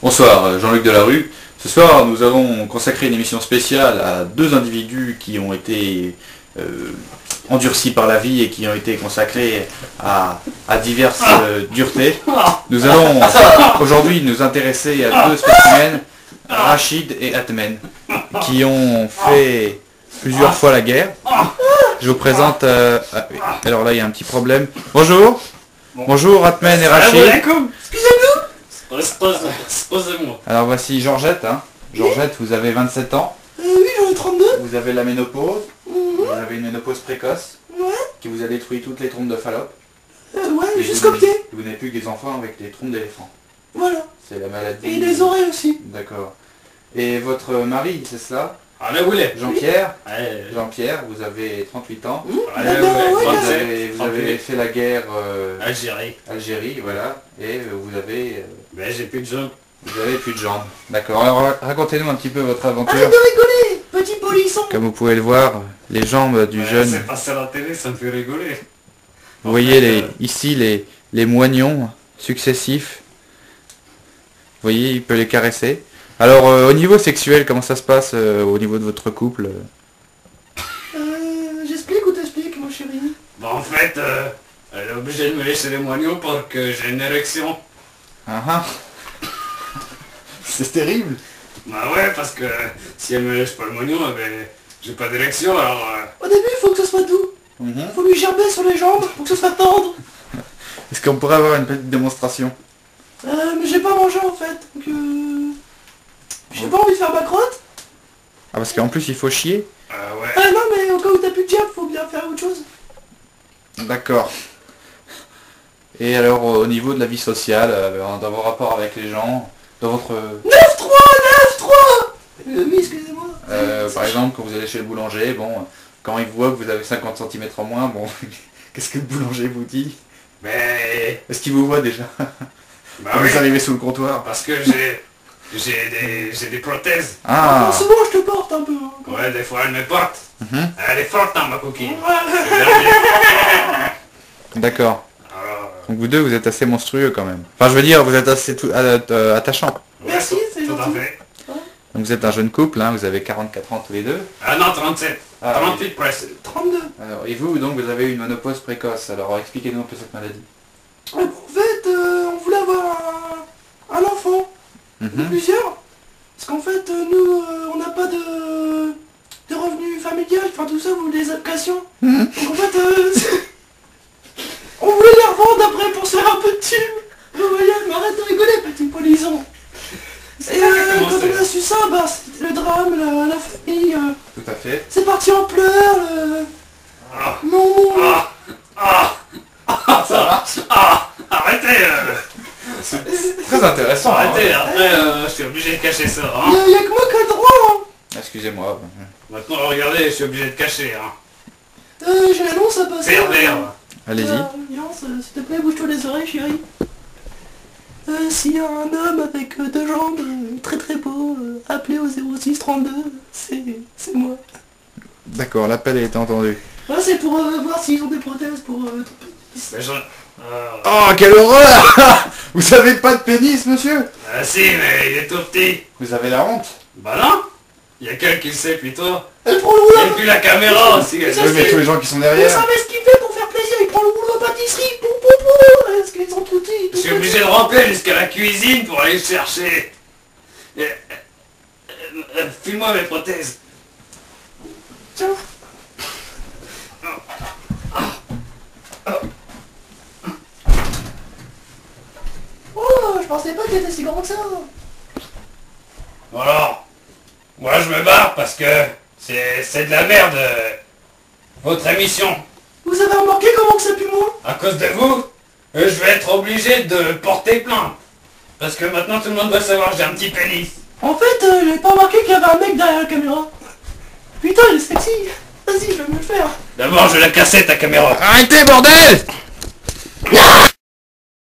Bonsoir, Jean-Luc Delarue. Ce soir, nous avons consacré une émission spéciale à deux individus qui ont été endurcis par la vie et qui ont été consacrés à diverses duretés. Nous allons aujourd'hui nous intéresser à deux spécimens, Rachid et Atmen, qui ont fait plusieurs fois la guerre. Je vous présente... alors là, il y a un petit problème. Bonjour. Bonjour Atmen et Rachid. Excusez-nous. Exposez-moi. Alors voici Georgette. Georgette, vous avez 27 ans. Oui, j'en ai 32. Vous avez la ménopause. Vous avez une ménopause précoce Ouais. qui vous a détruit toutes les trompes de Fallope. Ouais, Et jusqu'au vous- pied. Vous n'avez plus que des enfants avec des trompes d'éléphant. Voilà. C'est la maladie. Et les oreilles aussi. D'accord. Et votre mari, c'est cela? Allez, où il est? Jean-Pierre. Allez, Jean-Pierre, vous avez 38 ans. allez, D'accord, ouais, Vous avez fait la guerre Algérie. Algérie, voilà. Et vous avez Mais j'ai plus de jambes. plus de jambes. D'accord. Alors racontez-nous un petit peu votre aventure. Arrête de rigoler, petit polisson. Comme vous pouvez le voir, les jambes du jeune. C'est passé à la télé, ça me fait rigoler. Vous voyez ici les moignons successifs. Vous voyez, il peut les caresser. Alors au niveau sexuel, comment ça se passe au niveau de votre couple? J'explique ou t'expliques, mon chéri? Bah en fait, elle est obligée de me lécher les moignons pour que j'ai une érection. Ah ah. C'est terrible. Bah ouais, parce que si elle me lèche pas le moignon, eh ben, j'ai pas d'érection, alors... Au début, il faut que ce soit doux. Faut lui gerber sur les jambes pour que ce soit tendre. Est-ce qu'on pourrait avoir une petite démonstration? Mais j'ai pas mangé en fait, donc j'ai pas envie de faire ma crotte. Ah parce qu'en plus il faut chier. ouais. Ah non, mais au cas où t'as plus de diable, faut bien faire autre chose. D'accord. Et alors au niveau de la vie sociale, dans vos rapports avec les gens, dans votre... 9-3, 9-3. Oui, excusez-moi. par exemple quand vous allez chez le boulanger, bon, quand il voit que vous avez 50 cm en moins, bon, qu'est-ce que le boulanger vous dit? Mais... Est-ce qu'il vous voit déjà? Bah Quand oui, vous arrivez sous le comptoir? parce que j'ai des prothèses. Ah. Souvent, je te porte un peu. Hein. Ouais, des fois elle me porte. Mhm. Elle est forte, hein, ma coquine. D'accord. Alors, Donc vous deux, vous êtes assez monstrueux quand même. Enfin, je veux dire, vous êtes assez attachants. ouais, Merci, c'est tout à gentil. fait. Donc vous êtes un jeune couple, hein, vous avez 44 ans tous les deux. Ah non, 37. Ah, 38 presque. 32. Alors, et vous, donc, vous avez une ménopause précoce. Alors, expliquez-nous un peu cette maladie. En fait, on voulait avoir un enfant. Mhm. Plusieurs. Parce qu'en fait, nous, on n'a pas de revenus familiales, enfin tout ça, vous les allocations. Donc en fait, on voulait les revendre après pour se faire un peu de thune. Vous voyez, mais arrête de rigoler, petit polisson. Et comment quand c'est on a su ça, bah, c'était le drame, la famille. Tout à fait. C'est parti en pleurs, Ah, non. ah, ah, ah, ça marche. Ah, arrêtez. Très intéressant. Arrêtez, hein. après, je suis obligé de cacher ça. Hein. Y a que moi qui ai le droit, hein. Excusez-moi. Maintenant, regardez, je suis obligé de cacher. Hein. J'ai l'annonce à passer. Merde. Allez-y. Viance, s'il te plaît, bouge-toi les oreilles, chérie. S'il y a un homme avec deux jambes, très très beau, appelez au 06 32, c'est moi. D'accord, l'appel a été entendu. Ouais, c'est pour voir s'ils ont des prothèses pour... Mais je... Oh, quelle horreur! Vous avez pas de pénis, monsieur? Ah si, mais il est tout petit. Vous avez la honte? Bah non. Il y a quelqu'un qui le sait plutôt. Elle prend le Et boulot. puis la caméra aussi. Elle Ça, Oui, le mais sait. tous les gens qui sont Vous derrière. savez ce qu'il fait pour faire plaisir, il prend le boulot à pâtisserie, pou pou pou. Est-ce qu'ils sont tout petits? Je suis obligé de ramper jusqu'à la cuisine pour aller le chercher. File-moi mes prothèses. Tiens. Oh, je pensais pas qu'il était si grand que ça. Bon alors, moi je me barre parce que c'est de la merde, votre émission. Vous avez remarqué comment que ça pue moins? À cause de vous, je vais être obligé de porter plainte. Parce que maintenant tout le monde doit savoir que j'ai un petit pénis. En fait, j'avais pas remarqué qu'il y avait un mec derrière la caméra. Putain, il est sexy. Vas-y, je vais me le faire. D'abord je vais la casser ta caméra. Arrêtez, bordel!